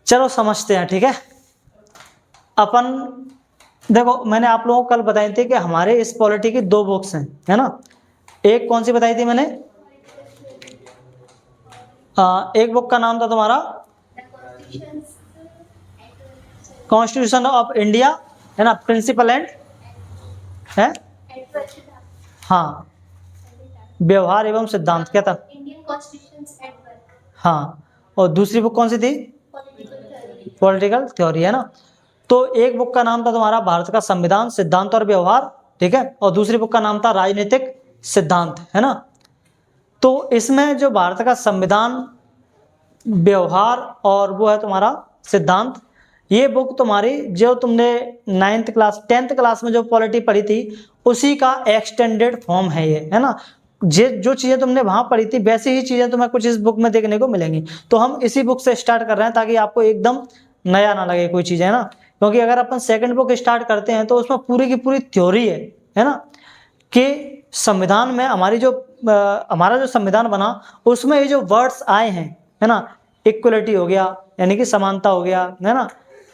चलो समझते हैं, ठीक है। अपन देखो, मैंने आप लोगों को कल बताई थी कि हमारे इस पॉलिटी की 2 बुक्स हैं, है ना। एक कौन सी बताई थी मैंने? एक बुक का नाम था तुम्हारा कॉन्स्टिट्यूशन ऑफ इंडिया, है ना, प्रिंसिपल एंड है, हाँ, व्यवहार एवं सिद्धांत, क्या था? हाँ, और दूसरी बुक कौन सी थी? पॉलिटिकल थ्योरी, है ना। तो एक बुक का नाम था तुम्हारा भारत का संविधान, सिद्धांत और व्यवहार, ठीक है, और दूसरी बुक का नाम था राजनीतिक सिद्धांत, है ना। तो इसमें जो भारत का संविधान, व्यवहार और वो है तुम्हारा सिद्धांत, ये बुक तुम्हारी जो तुमने 9th क्लास 10th क्लास में जो पॉलिटी पढ़ी थी उसी का एक्सटेंडेड फॉर्म है ये, है ना। जो चीज़ें तुमने वहां पढ़ी थी वैसी ही चीज़ें तुम्हें कुछ इस बुक में देखने को मिलेंगी। तो हम इसी बुक से स्टार्ट कर रहे हैं ताकि आपको एकदम नया ना लगे कोई चीज़, है ना। क्योंकि अगर अपन सेकंड बुक स्टार्ट करते हैं तो उसमें पूरी की पूरी थ्योरी है ना, कि संविधान में हमारी जो हमारा जो संविधान बना उसमें ये जो वर्ड्स आए हैं, है ना, इक्वलिटी हो गया यानी कि समानता हो गया, है ना,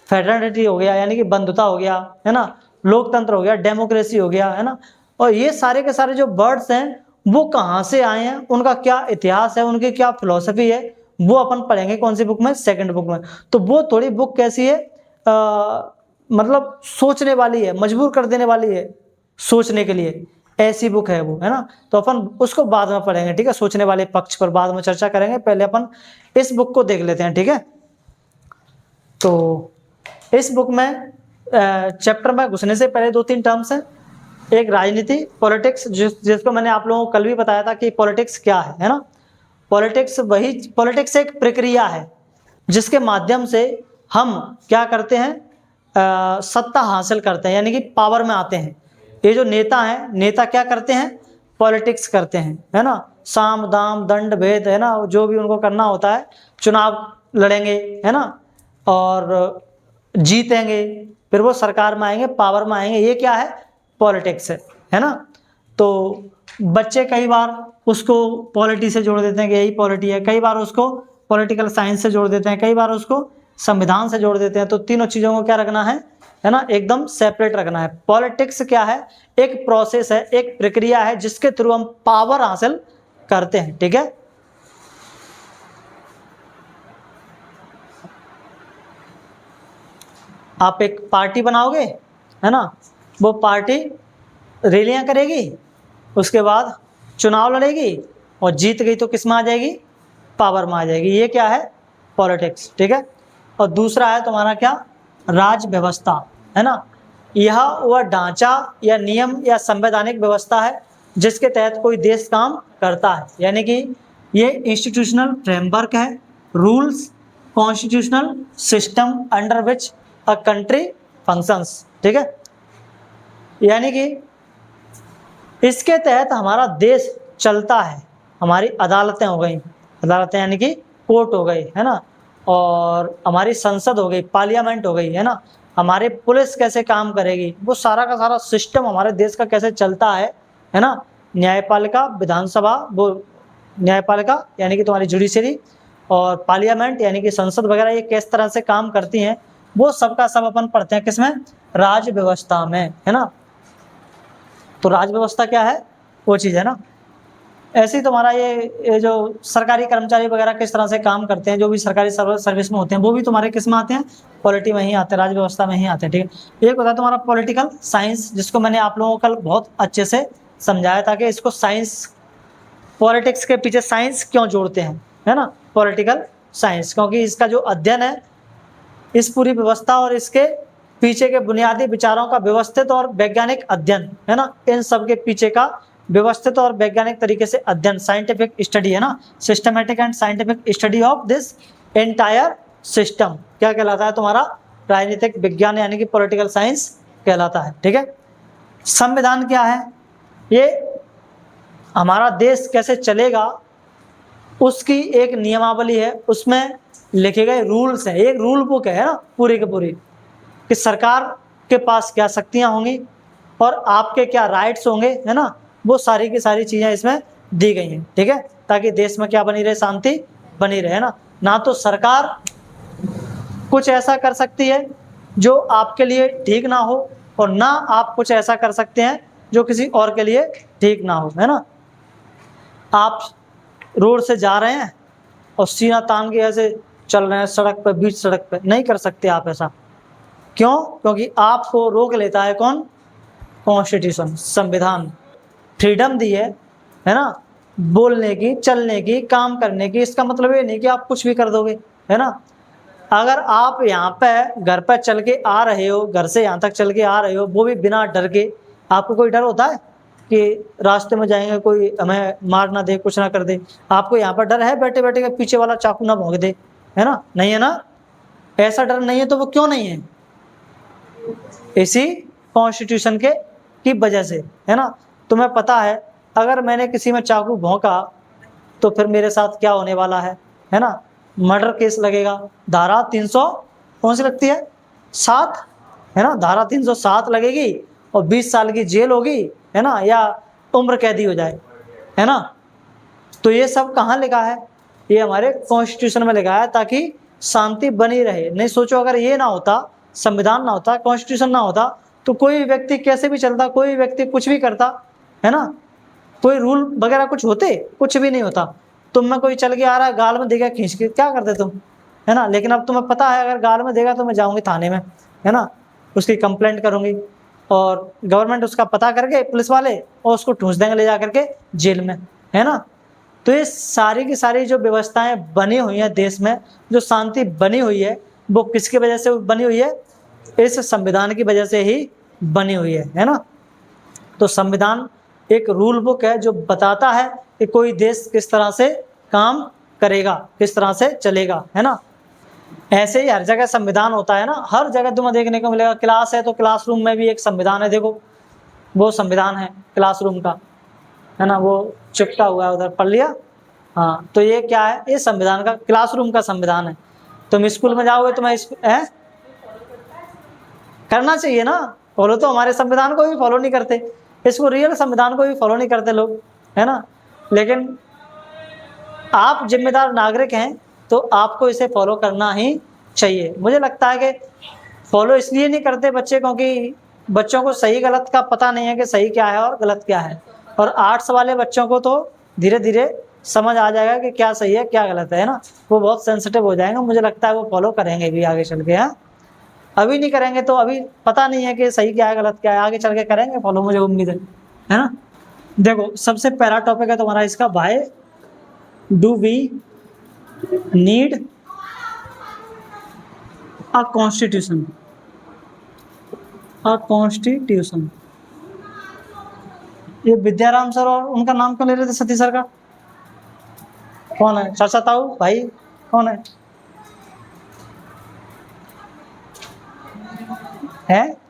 फेडरलिटी हो गया यानी कि बंधुता हो गया, है ना, लोकतंत्र हो गया, डेमोक्रेसी हो गया, है ना। और ये सारे के सारे जो वर्ड्स हैं वो कहाँ से आए हैं, उनका क्या इतिहास है, उनकी क्या फिलॉसफी है, वो अपन पढ़ेंगे कौन सी बुक में? सेकंड बुक में। तो वो थोड़ी बुक कैसी है, मतलब सोचने वाली है, मजबूर कर देने वाली है सोचने के लिए, ऐसी बुक है वो, है ना। तो अपन उसको बाद में पढ़ेंगे, ठीक है, सोचने वाले पक्ष पर बाद में चर्चा करेंगे, पहले अपन इस बुक को देख लेते हैं, ठीक है। तो इस बुक में चैप्टर में घुसने से पहले 2-3 टर्म्स हैं। एक राजनीति, पॉलिटिक्स, जिसको मैंने आप लोगों को कल भी बताया था कि पॉलिटिक्स क्या है ना। पॉलिटिक्स एक प्रक्रिया है जिसके माध्यम से हम क्या करते हैं, सत्ता हासिल करते हैं, यानी कि पावर में आते हैं। ये जो नेता हैं, नेता क्या करते हैं? पॉलिटिक्स करते हैं, है ना, साम दाम दंड भेद, है ना, जो भी उनको करना होता है, चुनाव लड़ेंगे, है ना, और जीतेंगे, फिर वो सरकार में आएंगे, पावर में आएंगे, ये क्या है? पॉलिटिक्स है ना। तो बच्चे कई बार उसको पॉलिटी से जोड़ देते हैं कि यही पॉलिटी है, कई बार उसको पॉलिटिकल साइंस से जोड़ देते हैं, कई बार उसको संविधान से जोड़ देते हैं। तो तीनों चीज़ों को क्या रखना है ना, एकदम सेपरेट रखना है। पॉलिटिक्स क्या है? एक प्रोसेस है, एक प्रक्रिया है जिसके थ्रू हम पावर हासिल करते हैं, ठीक है। आप एक पार्टी बनाओगे, है ना, वो पार्टी रैलियां करेगी, उसके बाद चुनाव लड़ेगी, और जीत गई तो किस में आ जाएगी? पावर में आ जाएगी। ये क्या है? पॉलिटिक्स, ठीक है। और दूसरा है तुम्हारा क्या? राज व्यवस्था, है ना। यह वह ढांचा या नियम या संवैधानिक व्यवस्था है जिसके तहत कोई देश काम करता है, यानी कि ये इंस्टीट्यूशनल फ्रेमवर्क है, rules, constitutional system under which a country functions, ठीक है। यानी कि इसके तहत हमारा देश चलता है। हमारी अदालतें हो गई, अदालतें यानी कि कोर्ट हो गई, है ना, और हमारी संसद हो गई, पार्लियामेंट हो गई, है ना, हमारे पुलिस कैसे काम करेगी, वो सारा का सारा सिस्टम हमारे देश का कैसे चलता है ना। न्यायपालिका, विधानसभा, वो न्यायपालिका यानी कि तुम्हारी जुडिशरी, और पार्लियामेंट यानी कि संसद वगैरह, ये किस तरह से काम करती हैं, वो सब का सब अपन पढ़ते हैं किसमें? राज व्यवस्था में, है ना। तो राज व्यवस्था क्या है? वो चीज़ है ना। ऐसे ही तुम्हारा ये जो सरकारी कर्मचारी वगैरह किस तरह से काम करते हैं, जो भी सरकारी सर्विस में होते हैं, वो भी तुम्हारे किस में आते हैं? पॉलिटी में ही आते हैं, राज व्यवस्था में ही आते हैं, ठीक है। एक होता है तुम्हारा पॉलिटिकल साइंस, जिसको मैंने आप लोगों को कल बहुत अच्छे से समझाया था कि इसको साइंस, पॉलिटिक्स के पीछे साइंस क्यों जोड़ते हैं, है ना, पॉलिटिकल साइंस, क्योंकि इसका जो अध्ययन है, इस पूरी व्यवस्था और इसके पीछे के बुनियादी विचारों का व्यवस्थित और वैज्ञानिक अध्ययन, है ना, इन सब के पीछे का व्यवस्थित और वैज्ञानिक तरीके से अध्ययन, साइंटिफिक स्टडी, है ना, systematic and scientific study of this entire system, क्या कहलाता है तुम्हारा? राजनीतिक विज्ञान यानी कि पॉलिटिकल साइंस कहलाता है, ठीक है। संविधान क्या है? ये हमारा देश कैसे चलेगा उसकी एक नियमावली है, उसमें लिखे गए रूल्स हैं, एक रूल बुक है ना पूरी की पूरी, कि सरकार के पास क्या शक्तियां होंगी और आपके क्या राइट्स होंगे, है ना, वो सारी की सारी चीज़ें इसमें दी गई हैं, ठीक है, ताकि देश में क्या बनी रहे? शांति बनी रहे, है ना। ना तो सरकार कुछ ऐसा कर सकती है जो आपके लिए ठीक ना हो, और ना आप कुछ ऐसा कर सकते हैं जो किसी और के लिए ठीक ना हो, है ना। आप रोड से जा रहे हैं और सीना तान के ऐसे चल रहे हैं सड़क पर, बीच सड़क पर, नहीं कर सकते आप ऐसा। क्यों? क्योंकि आपको रोक लेता है कौन? कॉन्स्टिट्यूशन, संविधान। फ्रीडम दी है ना, बोलने की, चलने की, काम करने की। इसका मतलब ये नहीं कि आप कुछ भी कर दोगे, है ना। अगर आप यहाँ पे घर पर चल के आ रहे हो, घर से यहाँ तक चल के आ रहे हो, वो भी बिना डर के, आपको कोई डर होता है कि रास्ते में जाएंगे कोई हमें मार ना दे, कुछ ना कर दे? आपको यहाँ पर डर है बैठे बैठे के पीछे वाला चाकू ना भोंक दे, है ना? नहीं है ना। ऐसा डर नहीं है तो वो क्यों नहीं है? इसी कॉन्स्टिट्यूशन के की वजह से, है ना। तुम्हें पता है अगर मैंने किसी में चाकू भोंका तो फिर मेरे साथ क्या होने वाला है ना। मर्डर केस लगेगा, धारा 300 कौन सी लगती है? 7, है ना। धारा 307 लगेगी और 20 साल की जेल होगी, है ना, या उम्र कैदी हो जाए, है ना। तो ये सब कहाँ लिखा है? ये हमारे कॉन्स्टिट्यूशन में लिखा है ताकि शांति बनी रहे। नहीं सोचो अगर ये ना होता, संविधान ना होता, कॉन्स्टिट्यूशन ना होता, तो कोई व्यक्ति कैसे भी चलता, कोई व्यक्ति कुछ भी करता, है ना। कोई रूल वगैरह कुछ होते? कुछ भी नहीं होता। तुम में कोई चल के आ रहा है, गाल में देगा खींच के, क्या करते तुम, है ना। लेकिन अब तुम्हें पता है अगर गाल में देगा तो मैं जाऊंगी थाने में, है ना, उसकी कंप्लेंट करूंगी और गवर्नमेंट उसका पता करके, पुलिस वाले, और उसको ठूंस देंगे ले जा करके जेल में, है ना। तो ये सारी की सारी जो व्यवस्थाएं बनी हुई हैं देश में, जो शांति बनी हुई है, वो किसकी वजह से बनी हुई है? इस संविधान की वजह से ही बनी हुई है ना। तो संविधान एक रूल बुक है जो बताता है कि कोई देश किस तरह से काम करेगा, किस तरह से चलेगा, है ना। ऐसे ही हर जगह संविधान होता है ना, हर जगह तुम्हें देखने को मिलेगा। क्लास है तो क्लासरूम में भी एक संविधान है, देखो वो संविधान है क्लासरूम का, है ना, वो चिपका हुआ है उधर, पढ़ लिया। हाँ, तो ये क्या है? ये संविधान का, क्लासरूम का संविधान है। तुम स्कूल में जाओगे, तुम्हें करना चाहिए ना फॉलो। तो हमारे संविधान को भी फॉलो नहीं करते, इसको रियल संविधान को भी फॉलो नहीं करते लोग, है ना। लेकिन आप जिम्मेदार नागरिक हैं तो आपको इसे फॉलो करना ही चाहिए। मुझे लगता है कि फॉलो इसलिए नहीं करते बच्चे क्योंकि बच्चों को सही गलत का पता नहीं है कि सही क्या है और गलत क्या है। और आर्ट्स वाले बच्चों को तो धीरे धीरे समझ आ जाएगा कि क्या सही है क्या गलत है ना। वो बहुत सेंसिटिव हो जाएंगे, मुझे लगता है वो फॉलो करेंगे भी आगे चल के। हाँ, अभी नहीं करेंगे तो अभी पता नहीं है कि सही क्या है गलत क्या है, आगे चल के करेंगे फॉलो, मुझे उम्मीद है ना। देखो सबसे पहला टॉपिक है तुम्हारा इसका, why do we need a constitution. A constitution, ये विद्याराम सर और उनका नाम क्यों ले रहे थे, सती सर का? कौन है? चाचा ताऊ भाई कौन है?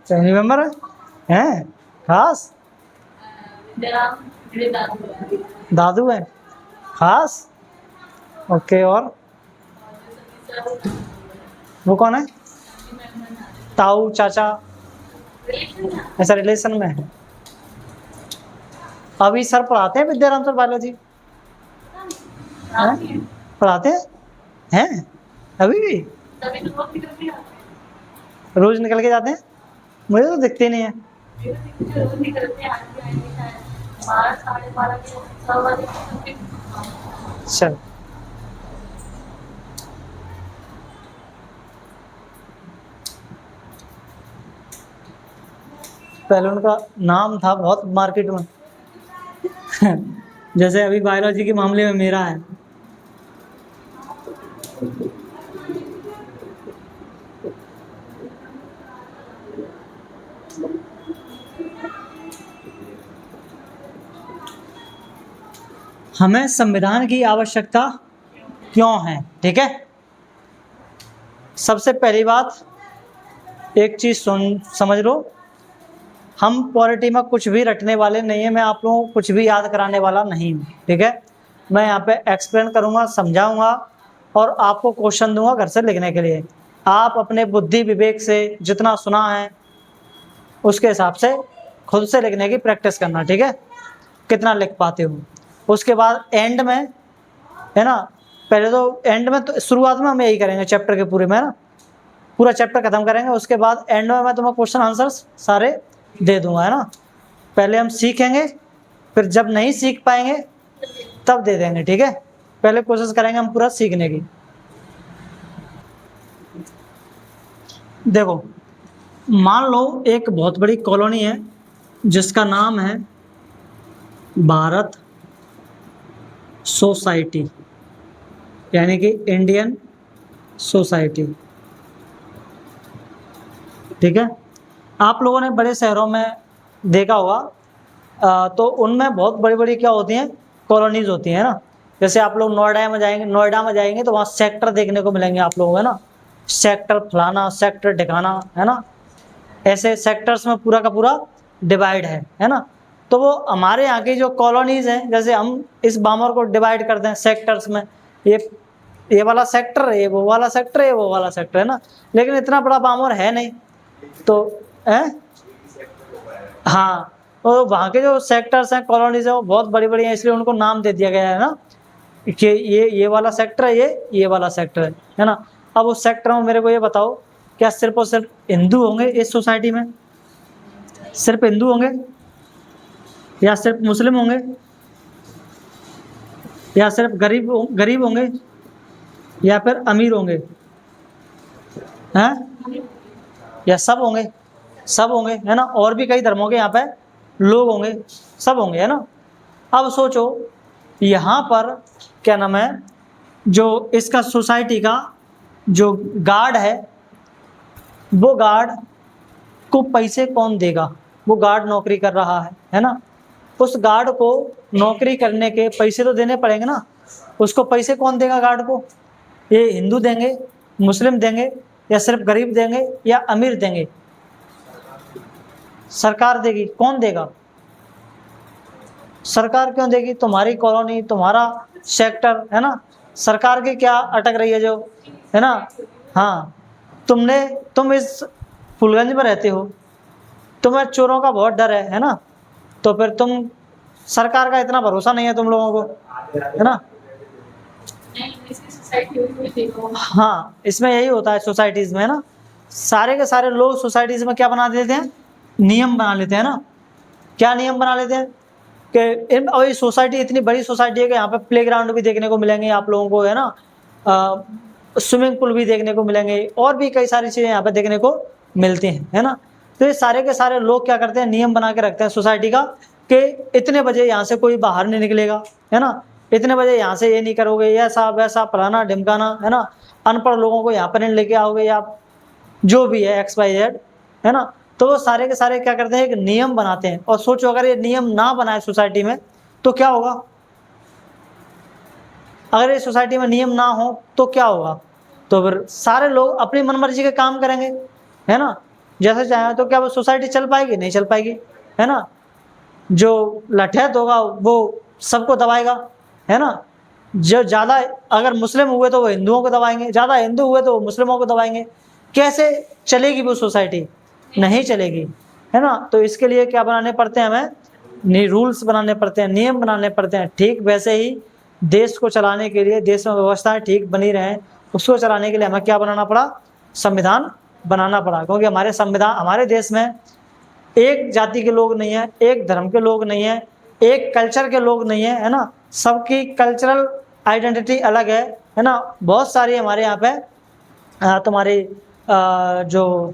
फैमिली मेंबर है खास? दादू है खास, ओके। और वो कौन है? ताऊ चाचा, ऐसा रिलेशन में है। अभी सर पढ़ाते हैं विद्याराम सर बायोलॉजी? पढ़ाते हैं अभी भी? रोज निकल के जाते हैं? मुझे तो दिखते नहीं है। चल, पहले उनका नाम था बहुत मार्केट में जैसे अभी बायोलॉजी के मामले में मेरा है। हमें संविधान की आवश्यकता क्यों है? ठीक है, सबसे पहली बात एक चीज समझ लो, हम पॉलिटी में कुछ भी रटने वाले नहीं है। मैं आप लोगों को कुछ भी याद कराने वाला नहीं हूँ, ठीक है। मैं यहाँ पे एक्सप्लेन करूँगा, समझाऊंगा और आपको क्वेश्चन दूंगा घर से लिखने के लिए। आप अपने बुद्धि विवेक से जितना सुना है उसके हिसाब से खुद से लिखने की प्रैक्टिस करना, ठीक है, कितना लिख पाते हो। उसके बाद एंड में, है ना, पहले तो एंड में तो शुरुआत में हम यही करेंगे चैप्टर के पूरे में, है ना। पूरा चैप्टर खत्म करेंगे, उसके बाद एंड में मैं तुम्हें क्वेश्चन आंसर्स सारे दे दूंगा, है ना। पहले हम सीखेंगे, फिर जब नहीं सीख पाएंगे तब दे देंगे, ठीक है। पहले कोशिश करेंगे हम पूरा सीखने की। देखो, मान लो एक बहुत बड़ी कॉलोनी है जिसका नाम है भारत सोसाइटी, यानी कि इंडियन सोसाइटी, ठीक है। आप लोगों ने बड़े शहरों में देखा होगा, तो उनमें बहुत बड़ी बड़ी क्या होती हैं, कॉलोनीज होती हैं ना। जैसे आप लोग नोएडा में जाएंगे तो वहाँ सेक्टर देखने को मिलेंगे आप लोगों को, है ना। सेक्टर फलाना, सेक्टर ढिकाना, है ना। ऐसे सेक्टर्स में पूरा का पूरा डिवाइड है ना। तो वो हमारे यहाँ की जो कॉलोनीज हैं, जैसे हम इस बामर को डिवाइड करते हैं सेक्टर्स में, ये वाला सेक्टर है, ये वो वाला सेक्टर है, ये वो वाला सेक्टर, है ना। लेकिन इतना बड़ा बामर है नहीं, तो है हाँ। और वहाँ के जो सेक्टर्स हैं, कॉलोनीज हैं, वो बहुत बड़ी बड़ी हैं, इसलिए उनको नाम दे दिया गया है ना, कि ये वाला सेक्टर है, ये वाला सेक्टर है ना। अब उस सेक्टर में मेरे को ये बताओ, क्या सिर्फ और सिर्फ हिंदू होंगे इस सोसाइटी में? सिर्फ हिंदू होंगे, या सिर्फ मुस्लिम होंगे, या सिर्फ गरीब होंगे, या फिर अमीर होंगे, हैं, या सब होंगे? सब होंगे, है ना। और भी कई धर्मों के यहाँ पे लोग होंगे, सब होंगे, है ना। अब सोचो, यहाँ पर क्या नाम है, जो इसका सोसाइटी का जो गार्ड है, वो गार्ड को पैसे कौन देगा? वो गार्ड नौकरी कर रहा है ना। उस गार्ड को नौकरी करने के पैसे तो देने पड़ेंगे ना। उसको पैसे कौन देगा गार्ड को? ये हिंदू देंगे, मुस्लिम देंगे, या सिर्फ गरीब देंगे, या अमीर देंगे? सरकार देगी। कौन देगा? सरकार क्यों देगी? तुम्हारी कॉलोनी, तुम्हारा सेक्टर, है ना। सरकार की क्या अटक रही है जो, है ना। हाँ, तुम इस फुलगंज में रहते हो, तुम्हें चोरों का बहुत डर है ना। तो फिर तुम, सरकार का इतना भरोसा नहीं है तुम लोगों को, है ना। हाँ, इसमें यही होता है सोसाइटीज में, है ना। सारे के सारे लोग सोसाइटीज में क्या बना देते हैं, नियम बना लेते हैं ना। क्या नियम बना लेते हैं कि और ये सोसाइटी इतनी बड़ी सोसाइटी है कि यहाँ पे प्लेग्राउंड भी देखने को मिलेंगे आप लोगों को, है ना। स्विमिंग पूल भी देखने को मिलेंगे, और भी कई सारी चीज़ें यहाँ पे देखने को मिलती हैं, है ना। तो ये सारे के सारे लोग क्या करते हैं, नियम बना के रखते हैं सोसाइटी का, कि इतने बजे यहाँ से कोई बाहर नहीं निकलेगा, है ना। इतने बजे यहाँ से ये नहीं करोगे, ऐसा वैसा फलाना ढिमकाना, है ना। अनपढ़ लोगों को यहाँ पर नहीं लेके आओगे, या जो भी है XYZ, है ना। तो वो सारे के सारे क्या करते हैं, एक नियम बनाते हैं। और सोचो, अगर ये नियम ना बनाए सोसाइटी में तो क्या होगा? अगर ये सोसाइटी में नियम ना हो तो क्या होगा? तो फिर सारे लोग अपनी मनमर्जी के काम करेंगे, है ना, जैसे चाहे। तो क्या वो सोसाइटी चल पाएगी? नहीं चल पाएगी, है ना। जो लठैत होगा वो सबको दबाएगा, है ना। जो ज़्यादा अगर मुस्लिम हुए तो वो हिंदुओं को दबाएंगे, ज़्यादा हिंदू हुए तो वो मुस्लिमों को दबाएंगे। कैसे चलेगी वो सोसाइटी? नहीं चलेगी, है ना। तो इसके लिए क्या बनाने पड़ते हैं हमें? रूल्स बनाने पड़ते हैं, नियम बनाने पड़ते हैं। ठीक वैसे ही देश को चलाने के लिए, देश में व्यवस्थाएं ठीक बनी रहें, उसको चलाने के लिए हमें क्या बनाना पड़ा? संविधान बनाना पड़ा। क्योंकि हमारे देश में एक जाति के लोग नहीं है, एक धर्म के लोग नहीं है, एक कल्चर के लोग नहीं है, है ना। सबकी कल्चरल आइडेंटिटी अलग है ना। बहुत सारी हमारे यहाँ पे तुम्हारी जो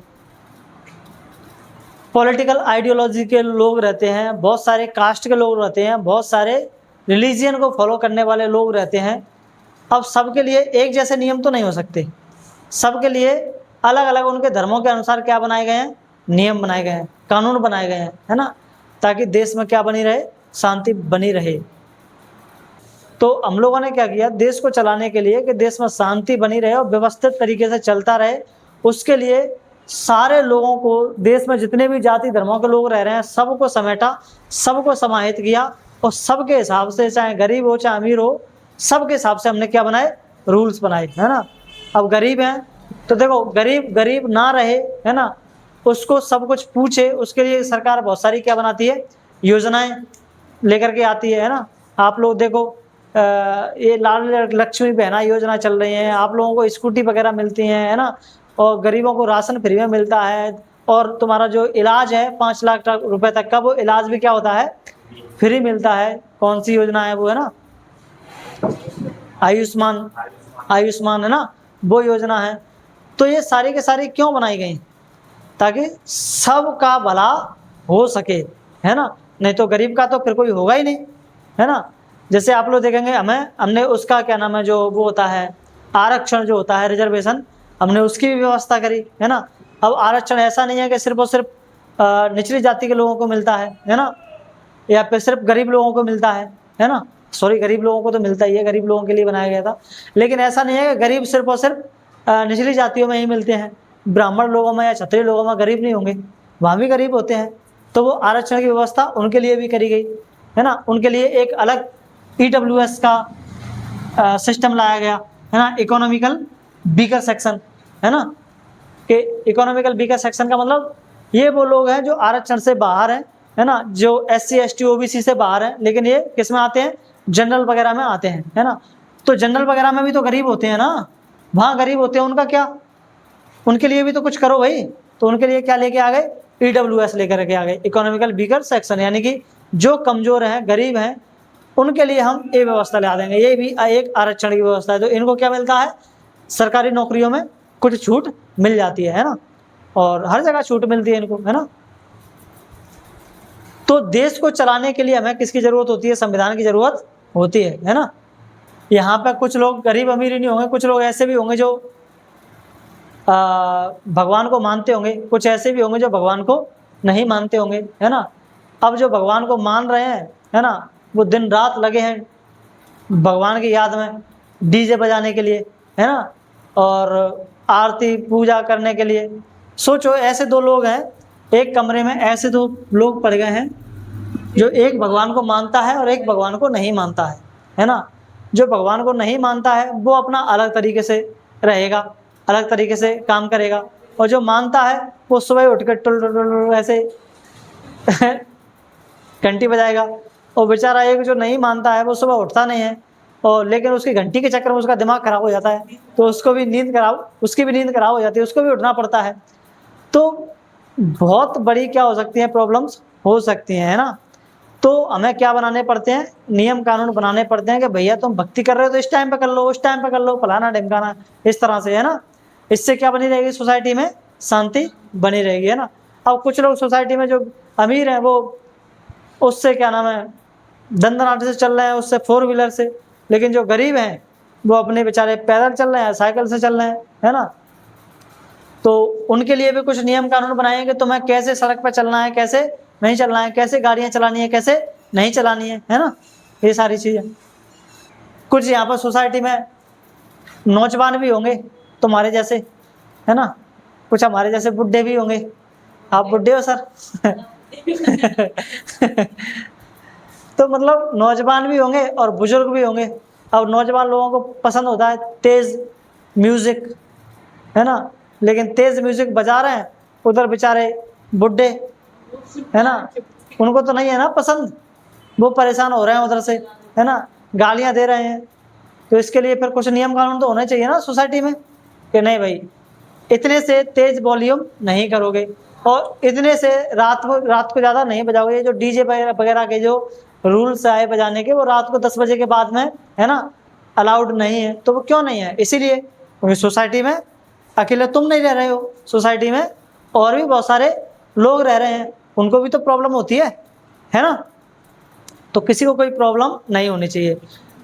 पॉलिटिकल आइडियोलॉजी के लोग रहते हैं, बहुत सारे कास्ट के लोग रहते हैं, बहुत सारे रिलीजियन को फॉलो करने वाले लोग रहते हैं। अब सबके लिए एक जैसे नियम तो नहीं हो सकते, सबके लिए अलग अलग उनके धर्मों के अनुसार क्या बनाए गए हैं? नियम बनाए गए हैं, कानून बनाए गए हैं, है ना। ताकि देश में क्या बनी रहे? शांति बनी रहे। तो हम लोगों ने क्या किया, देश को चलाने के लिए, कि देश में शांति बनी रहे और व्यवस्थित तरीके से चलता रहे, उसके लिए सारे लोगों को, देश में जितने भी जाति धर्मों के लोग रह रहे हैं, सबको समेटा, सबको समाहित किया, और सबके हिसाब से, चाहे गरीब हो चाहे अमीर हो, सबके हिसाब से हमने क्या बनाए? रूल्स बनाए, है ना। अब गरीब हैं तो देखो, गरीब ना रहे, है ना, उसको सब कुछ पूछे, उसके लिए सरकार बहुत सारी क्या बनाती है? योजनाएं लेकर के आती है ना। आप लोग देखो, ये लाल लक्ष्मी बहना योजना चल रही है, आप लोगों को स्कूटी वगैरह मिलती हैं, है ना। और गरीबों को राशन फ्री में मिलता है, और तुम्हारा जो इलाज है 5 लाख रुपए तक का, वो इलाज भी क्या होता है, फ्री मिलता है। कौन सी योजना है वो, है ना आयुष्मान, आयुष्मान है ना, वो योजना है। तो ये सारी के सारी क्यों बनाई गई, ताकि सबका भला हो सके, है ना, नहीं तो गरीब का तो फिर कोई होगा ही नहीं, है ना। जैसे आप लोग देखेंगे, हमने उसका क्या नाम है, जो वो होता है आरक्षण जो होता है, रिजर्वेशन, हमने उसकी भी व्यवस्था करी, है ना। अब आरक्षण ऐसा नहीं है कि सिर्फ और सिर्फ निचली जाति के लोगों को मिलता है ना, या फिर सिर्फ गरीब लोगों को मिलता है ना। सॉरी, गरीब लोगों को तो मिलता ही है, गरीब लोगों के लिए बनाया गया था। लेकिन ऐसा नहीं है कि गरीब सिर्फ और सिर्फ निचली जातियों में ही मिलते हैं, ब्राह्मण लोगों में या क्षत्रिय लोगों में गरीब नहीं होंगे, वहाँ भी गरीब होते हैं। तो वो आरक्षण की व्यवस्था उनके लिए भी करी गई, है ना। उनके लिए एक अलग EWS का सिस्टम लाया गया, है ना, इकोनॉमिकल वीकर सेक्शन, है ना। कि इकोनॉमिकल वीकर सेक्शन का मतलब ये वो लोग हैं जो आरक्षण से बाहर हैं, है ना, जो SC ST OBC से बाहर हैं, लेकिन ये किस में आते हैं, जनरल वगैरह में आते हैं, है ना। तो जनरल वगैरह में भी तो गरीब होते हैं ना, वहाँ गरीब होते हैं, उनका क्या, उनके लिए भी तो कुछ करो भाई। तो उनके लिए क्या लेके आ गए, EWS लेकर के आ गए, इकोनॉमिकल वीकर सेक्शन, यानी कि जो कमजोर हैं, गरीब हैं, उनके लिए हम ये व्यवस्था ला देंगे। ये भी एक आरक्षण की व्यवस्था है। तो इनको क्या मिलता है, सरकारी नौकरियों में कुछ छूट मिल जाती है ना, और हर जगह छूट मिलती है इनको, है ना। तो देश को चलाने के लिए हमें किसकी जरूरत होती है, संविधान की जरूरत होती है ना। यहाँ पर कुछ लोग गरीब अमीर ही नहीं होंगे, कुछ लोग ऐसे भी होंगे जो भगवान को मानते होंगे, कुछ ऐसे भी होंगे जो भगवान को नहीं मानते होंगे, है ना। अब जो भगवान को मान रहे हैं, है ना, वो दिन रात लगे हैं भगवान की याद में DJ बजाने के लिए, है ना, और आरती पूजा करने के लिए। सोचो, ऐसे दो लोग हैं एक कमरे में, ऐसे दो लोग पड़ गए हैं, जो एक भगवान को मानता है और एक भगवान को नहीं मानता है ना। जो भगवान को नहीं मानता है वो अपना अलग तरीके से रहेगा, अलग तरीके से काम करेगा, और जो मानता है वो सुबह उठ कर टुल टुल टुल ऐसे घंटी बजाएगा। और बेचारा एक जो नहीं मानता है वो सुबह उठता नहीं है, और लेकिन उसकी घंटी के चक्कर में उसका दिमाग खराब हो जाता है, तो उसको भी नींद खराब, उसकी भी नींद खराब हो जाती है, उसको भी उठना पड़ता है। तो बहुत बड़ी क्या हो सकती है, प्रॉब्लम्स हो सकती हैं, है ना। तो हमें क्या बनाने पड़ते हैं, नियम कानून बनाने पड़ते हैं कि भैया तुम भक्ति कर रहे हो तो इस टाइम पे कर लो, उस टाइम पे कर लो, फलाना ढिमकाना, इस तरह से, है ना। इससे क्या बनी रहेगी, सोसाइटी में शांति बनी रहेगी, है ना। अब कुछ लोग सोसाइटी में जो अमीर हैं वो उससे क्या नाम है, दंदनाटे से चल रहे हैं, उससे 4 व्हीलर से, लेकिन जो गरीब हैं वो अपने बेचारे पैदल चल रहे हैं, साइकिल से चल रहे हैं, है ना। तो उनके लिए भी कुछ नियम कानून बनाएंगे, तुम्हें कैसे सड़क पर चलना है, कैसे नहीं चलना है, कैसे गाड़ियां चलानी है, कैसे नहीं चलानी है ना, ये सारी चीजें। कुछ यहाँ पर सोसाइटी में नौजवान भी होंगे तुम्हारे जैसे, है ना, कुछ हमारे जैसे बुढ़े भी होंगे। आप बुढ़े हो सर तो मतलब नौजवान भी होंगे और बुजुर्ग भी होंगे। अब नौजवान लोगों को पसंद होता है तेज म्यूजिक, है ना, लेकिन तेज म्यूजिक बजा रहे हैं उधर बेचारे बुढ़े, है ना, उनको तो नहीं है ना पसंद, वो परेशान हो रहे हैं उधर से, है ना, गालियां दे रहे हैं। तो इसके लिए फिर कुछ नियम कानून तो होने चाहिए ना सोसाइटी में, कि नहीं भाई इतने से तेज वॉल्यूम नहीं करोगे, और इतने से रात को ज़्यादा नहीं बजाओगे। ये जो DJ वगैरह के जो रूल्स आए बजाने के, वो रात को 10 बजे के बाद में, है ना, अलाउड नहीं है। तो वो क्यों नहीं है, इसीलिए क्योंकि सोसाइटी में अकेले तुम नहीं रह रहे हो, सोसाइटी में और भी बहुत सारे लोग रह रहे हैं, उनको भी तो प्रॉब्लम होती है ना। तो किसी को कोई प्रॉब्लम नहीं होनी चाहिए।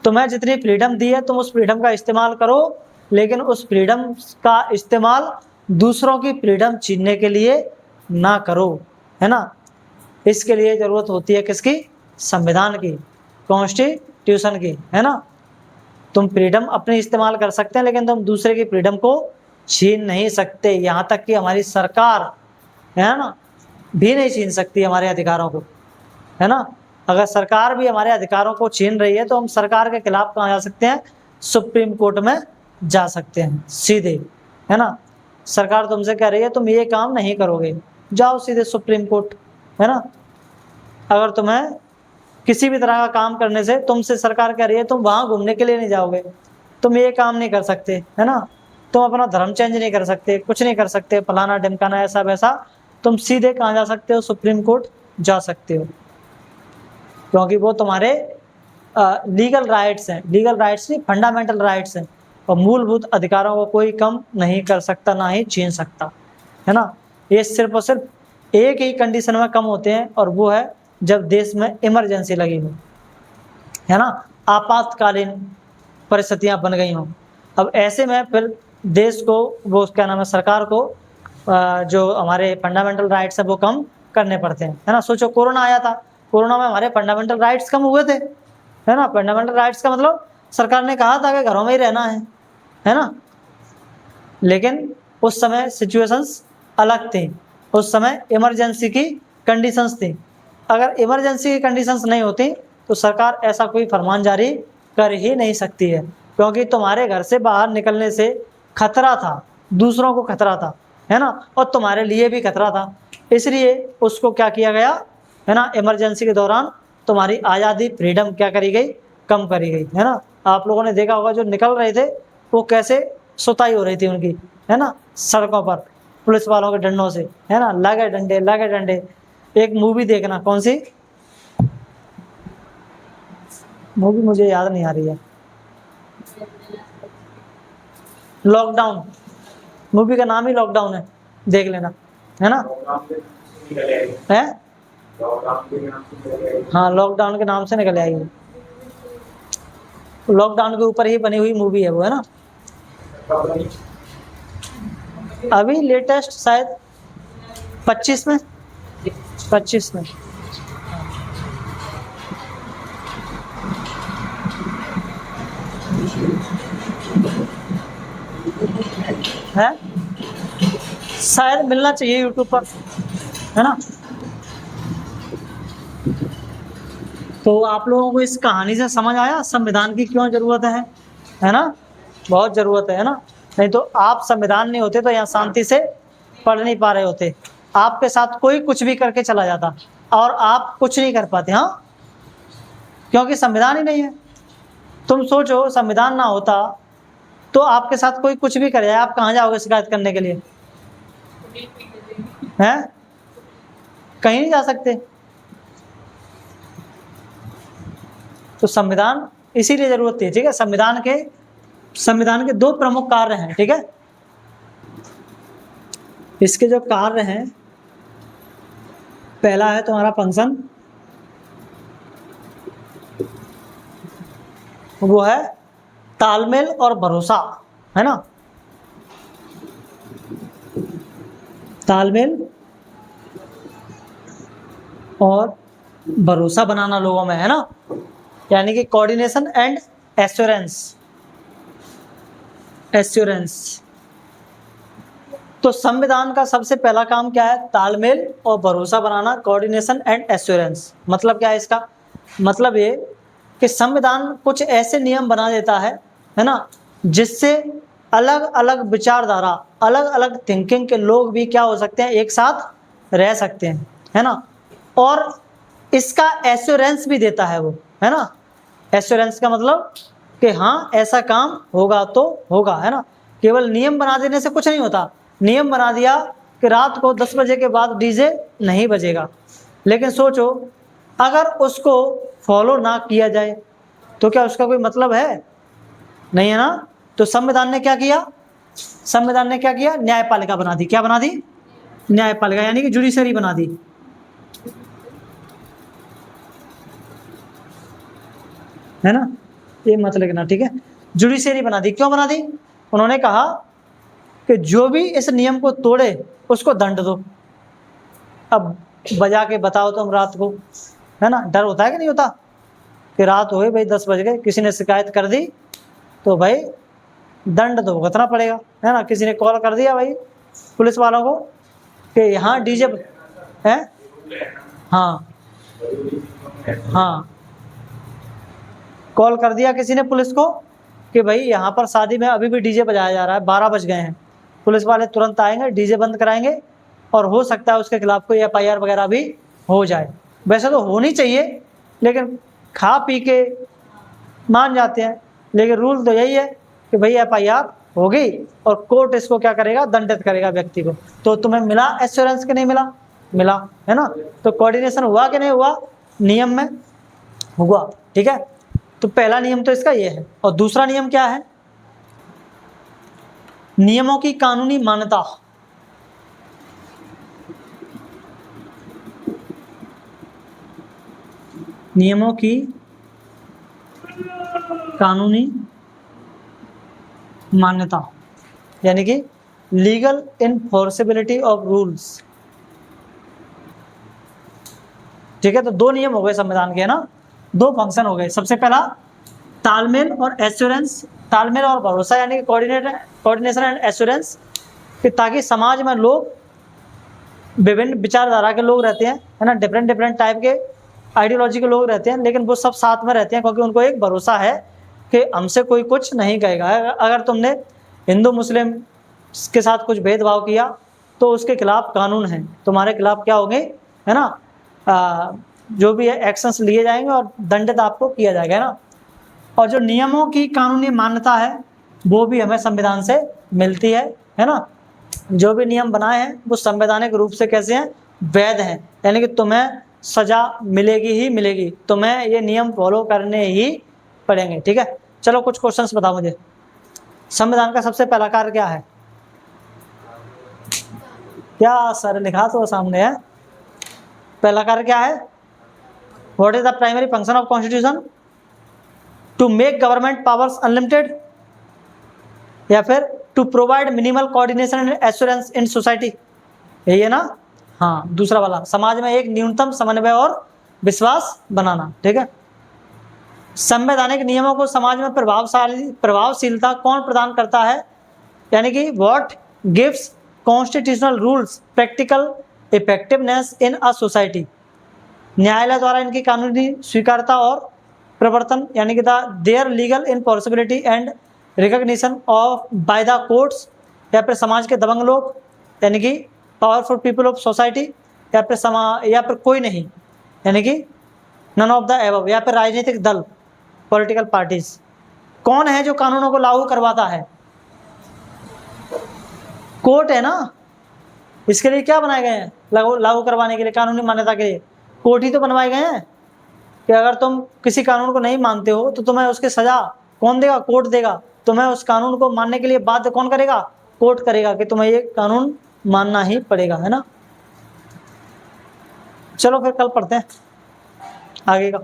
तुम्हें जितनी फ्रीडम दी है तुम उस फ्रीडम का इस्तेमाल करो, लेकिन उस फ्रीडम का इस्तेमाल दूसरों की फ्रीडम छीनने के लिए ना करो, है ना। इसके लिए ज़रूरत होती है किसकी, संविधान की, कॉन्स्टिट्यूशन की, है ना। तुम फ्रीडम अपनी इस्तेमाल कर सकते हैं, लेकिन तुम दूसरे की फ्रीडम को छीन नहीं सकते। यहाँ तक कि हमारी सरकार, है ना, भी नहीं छीन सकती हमारे अधिकारों को, है ना। अगर सरकार भी हमारे अधिकारों को छीन रही है तो हम सरकार के खिलाफ कहाँ जा सकते हैं, सुप्रीम कोर्ट में जा सकते हैं सीधे, है ना। सरकार तुमसे कह रही है तुम ये काम नहीं करोगे, जाओ सीधे सुप्रीम कोर्ट, है ना। अगर तुम्हें किसी भी तरह का काम करने से तुमसे सरकार कह रही है तुम वहाँ घूमने के लिए नहीं जाओगे, तुम ये काम नहीं कर सकते, है ना, तुम अपना धर्म चेंज नहीं कर सकते, कुछ नहीं कर सकते, फलाना ढिमकाना ऐसा वैसा, तुम सीधे कहाँ जा सकते हो? सुप्रीम कोर्ट जा सकते हो, क्योंकि वो तुम्हारे लीगल राइट्स हैं, लीगल राइट्स नहीं, फंडामेंटल राइट्स हैं, और मूलभूत अधिकारों को कोई कम नहीं कर सकता, ना ही छीन सकता, है ना। ये सिर्फ और सिर्फ एक ही कंडीशन में कम होते हैं, और वो है जब देश में इमरजेंसी लगी हो, है ना, आपातकालीन परिस्थितियां बन गई हों। अब ऐसे में फिर देश को, वो क्या नाम है, सरकार को जो हमारे फंडामेंटल राइट्स हैं वो कम करने पड़ते हैं, है ना। सोचो कोरोना आया था, कोरोना में हमारे फंडामेंटल राइट्स कम हुए थे, है ना। फंडामेंटल राइट्स का मतलब सरकार ने कहा था कि घरों में ही रहना है ना। लेकिन उस समय सिचुएशंस अलग थी, उस समय इमरजेंसी की कंडीशंस थी। अगर इमरजेंसी की कंडीशंस नहीं होती तो सरकार ऐसा कोई फरमान जारी कर ही नहीं सकती है, क्योंकि तुम्हारे घर से बाहर निकलने से खतरा था, दूसरों को खतरा था, है ना, और तुम्हारे लिए भी खतरा था। इसलिए उसको क्या किया गया, है ना, इमरजेंसी के दौरान तुम्हारी आज़ादी, फ्रीडम क्या करी गई, कम करी गई, है ना। आप लोगों ने देखा होगा जो निकल रहे थे वो कैसे सुताई हो रही थी उनकी, है ना, सड़कों पर पुलिस वालों के डंडों से, है ना, लगे डंडे लगे डंडे। एक मूवी देखना, कौन सी मूवी मुझे याद नहीं आ रही है, लॉकडाउन, मूवी का नाम ही लॉकडाउन है, देख लेना, है ना, है, हाँ, लॉकडाउन के नाम से निकल आई, लॉकडाउन के ऊपर ही बनी हुई मूवी है वो, है ना। अभी लेटेस्ट शायद 25 में, 25 में है, शायद मिलना चाहिए यूट्यूब पर, है ना। तो आप लोगों को इस कहानी से समझ आया संविधान की क्यों जरूरत है ना, बहुत जरूरत है ना। नहीं तो आप संविधान नहीं होते तो यहाँ शांति से पढ़ नहीं पा रहे होते, आपके साथ कोई कुछ भी करके चला जाता और आप कुछ नहीं कर पाते, हाँ, क्योंकि संविधान ही नहीं है। तुम सोचो संविधान ना होता तो आपके साथ कोई कुछ भी करे, आप कहाँ जाओगे शिकायत करने के लिए, हैं, कहीं नहीं जा सकते। तो संविधान इसीलिए जरूरत थी, ठीक है। संविधान के दो प्रमुख कार्य हैं, ठीक है। इसके जो कार्य हैं, पहला है तुम्हारा फंक्शन, वो है तालमेल और भरोसा, है ना, तालमेल और भरोसा बनाना लोगों में, है ना, यानी कि कोऑर्डिनेशन एंड एश्योरेंस। तो संविधान का सबसे पहला काम क्या है? तालमेल और भरोसा बनाना, कोऑर्डिनेशन एंड एश्योरेंस। मतलब क्या है इसका? मतलब ये कि संविधान कुछ ऐसे नियम बना देता है ना, जिससे अलग अलग विचारधारा, अलग अलग थिंकिंग के लोग भी क्या हो सकते हैं, एक साथ रह सकते हैं, है ना। और इसका एश्योरेंस भी देता है वो, है ना। एश्योरेंस का मतलब कि हाँ ऐसा काम होगा तो होगा, है ना। केवल नियम बना देने से कुछ नहीं होता। नियम बना दिया कि रात को 10 बजे के बाद डीजे नहीं बजेगा, लेकिन सोचो अगर उसको फॉलो ना किया जाए तो क्या उसका कोई मतलब है? नहीं है ना। तो संविधान ने क्या किया? संविधान ने क्या किया? न्यायपालिका बना दी। क्या बना दी? न्यायपालिका, यानी कि जुडिशरी बना दी, है ना। ये मत लिखना, ठीक है। जुडिशरी बना दी। क्यों बना दी? उन्होंने कहा कि जो भी इस नियम को तोड़े उसको दंड दो। अब बजा के बताओ तुम रात को, है ना, डर होता है कि नहीं होता कि रात हो गई भाई 10 बज गए, किसी ने शिकायत कर दी तो भाई दंड तो भुगतना पड़ेगा, है ना। किसी ने कॉल कर दिया भाई पुलिस वालों को कि यहाँ डीजे है, हाँ हाँ, कॉल कर दिया किसी ने पुलिस को कि भाई यहाँ पर शादी में अभी भी डीजे बजाया जा रहा है, 12 बज गए हैं। पुलिस वाले तुरंत आएंगे, डीजे बंद कराएंगे और हो सकता है उसके खिलाफ कोई FIR वगैरह भी हो जाए। वैसे तो होनी चाहिए, लेकिन खा पी के मान जाते हैं, लेकिन रूल तो यही है कि भाई FIR होगी और कोर्ट इसको क्या करेगा, दंडित करेगा व्यक्ति को। तो तुम्हें मिला एश्योरेंस कि नहीं मिला, मिला है ना। तो कोऑर्डिनेशन हुआ कि नहीं हुआ, नियम में हुआ, ठीक है। तो पहला नियम तो इसका ये है। और दूसरा नियम क्या है, नियमों की कानूनी मान्यता। नियमों की कानूनी मान्यता यानी कि लीगल इनफोर्सिबिलिटी ऑफ रूल्स, ठीक है। तो दो नियम हो गए संविधान के, है ना, दो फंक्शन हो गए। सबसे पहला तालमेल और एश्योरेंस, तालमेल और भरोसा यानी कि कोऑर्डिनेशन एंड एश्योरेंस, कि ताकि समाज में लोग विभिन्न विचारधारा के लोग रहते हैं, है ना, डिफरेंट डिफरेंट टाइप के आइडियोलॉजी के लोग रहते हैं, लेकिन वो सब साथ में रहते हैं क्योंकि उनको एक भरोसा है कि हमसे कोई कुछ नहीं कहेगा। अगर तुमने हिंदू मुस्लिम के साथ कुछ भेदभाव किया तो उसके खिलाफ कानून है, तुम्हारे खिलाफ क्या होंगे, है ना, जो भी है एक्शंस लिए जाएंगे और दंडित आपको किया जाएगा, है ना। और जो नियमों की कानूनी मान्यता है वो भी हमें संविधान से मिलती है ना। जो भी नियम बनाए हैं वो संवैधानिक रूप से कैसे हैं, वैध हैं, यानी कि तुम्हें सजा मिलेगी ही मिलेगी, तुम्हें ये नियम फॉलो करने ही पड़ेंगे, ठीक है। चलो कुछ क्वेश्चंस बताओ मुझे। संविधान का सबसे पहला कार्य क्या है, क्या सर लिखा तो सामने है, पहला कार्य क्या है, what is the primary function of constitution, to make government powers unlimited, या फिर to provide minimal coordination and assurance in society, यही है ना। हाँ, दूसरा वाला समाज में एक न्यूनतम समन्वय और विश्वास बनाना, ठीक है। संवैधानिक नियमों को समाज में प्रभावशीलता कौन प्रदान करता है, यानी कि what gives constitutional rules practical effectiveness in a society, न्यायालय द्वारा इनकी कानूनी स्वीकार्यता और प्रवर्तन यानी कि their legal impossibility and recognition of by the courts, या फिर समाज के दबंग लोग यानी कि पावरफुल पीपल ऑफ सोसाइटी, या फिर कोई नहीं यानी कि नन ऑफ द एबव, या फिर राजनीतिक दल पॉलिटिकल पार्टीज। कौन है जो कानूनों को लागू करवाता है, कोर्ट है ना। इसके लिए क्या बनाए गए हैं, लागू करवाने के लिए, कानूनी मान्यता के लिए कोर्ट ही तो बनवाए गए हैं कि अगर तुम किसी कानून को नहीं मानते हो तो तुम्हें उसकी सजा कौन देगा, कोर्ट देगा। तुम्हें उस कानून को मानने के लिए बाध्य कौन करेगा, कोर्ट करेगा कि तुम्हें ये कानून मानना ही पड़ेगा, है ना। चलो फिर कल पढ़ते हैं आगे का।